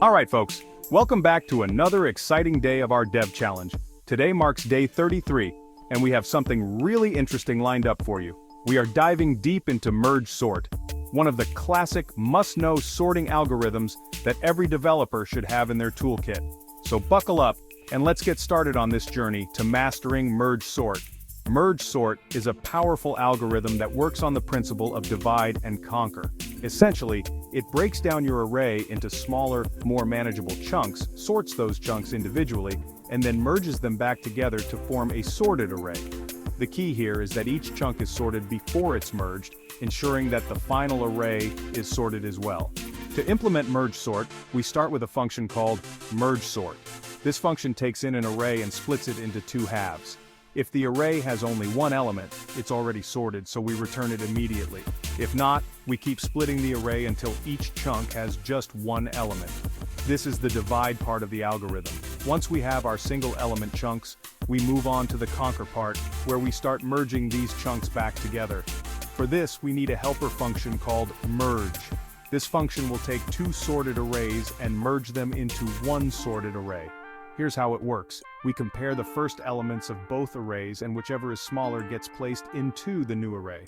Alright folks, welcome back to another exciting day of our Dev Challenge. Today marks day 33, and we have something really interesting lined up for you. We are diving deep into merge sort, one of the classic must-know sorting algorithms that every developer should have in their toolkit. So buckle up, and let's get started on this journey to mastering merge sort. Merge sort is a powerful algorithm that works on the principle of divide and conquer. Essentially, it breaks down your array into smaller, more manageable chunks, sorts those chunks individually, and then merges them back together to form a sorted array. The key here is that each chunk is sorted before it's merged, ensuring that the final array is sorted as well. To implement merge sort, we start with a function called merge sort. This function takes in an array and splits it into two halves. If the array has only one element, it's already sorted, so we return it immediately. If not, we keep splitting the array until each chunk has just one element. This is the divide part of the algorithm. Once we have our single element chunks, we move on to the conquer part, where we start merging these chunks back together. For this, we need a helper function called merge. This function will take two sorted arrays and merge them into one sorted array. Here's how it works. We compare the first elements of both arrays, and whichever is smaller gets placed into the new array.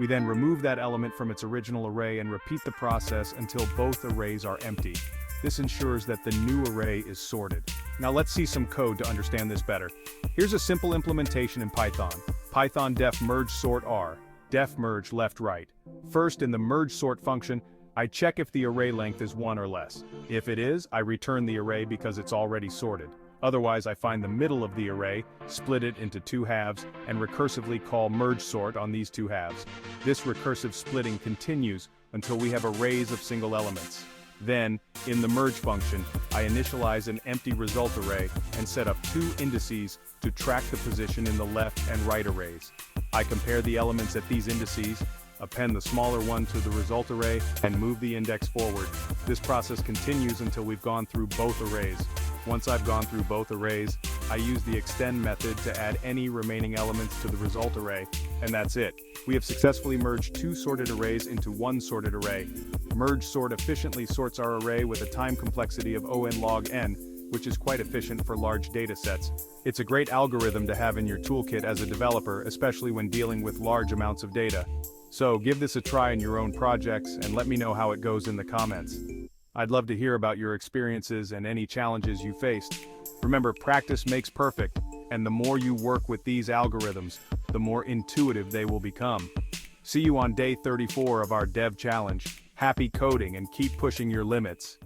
We then remove that element from its original array and repeat the process until both arrays are empty. This ensures that the new array is sorted. Now let's see some code to understand this better. Here's a simple implementation in Python. Python def merge sort r, def merge left right. First, in the merge sort function, I check if the array length is 1 or less. If it is, I return the array because it's already sorted. Otherwise, I find the middle of the array, split it into two halves, and recursively call merge sort on these two halves. This recursive splitting continues until we have arrays of single elements. Then, in the merge function, I initialize an empty result array and set up two indices to track the position in the left and right arrays. I compare the elements at these indices, append the smaller one to the result array, and move the index forward. This process continues until we've gone through both arrays. Once I've gone through both arrays, I use the extend method to add any remaining elements to the result array, and that's it. We have successfully merged two sorted arrays into one sorted array. Merge sort efficiently sorts our array with a time complexity of O(n log n, which is quite efficient for large data sets. It's a great algorithm to have in your toolkit as a developer, especially when dealing with large amounts of data. So give this a try in your own projects and let me know how it goes in the comments. I'd love to hear about your experiences and any challenges you faced. Remember, practice makes perfect, and the more you work with these algorithms, the more intuitive they will become. See you on day 34 of our Dev Challenge. Happy coding and keep pushing your limits.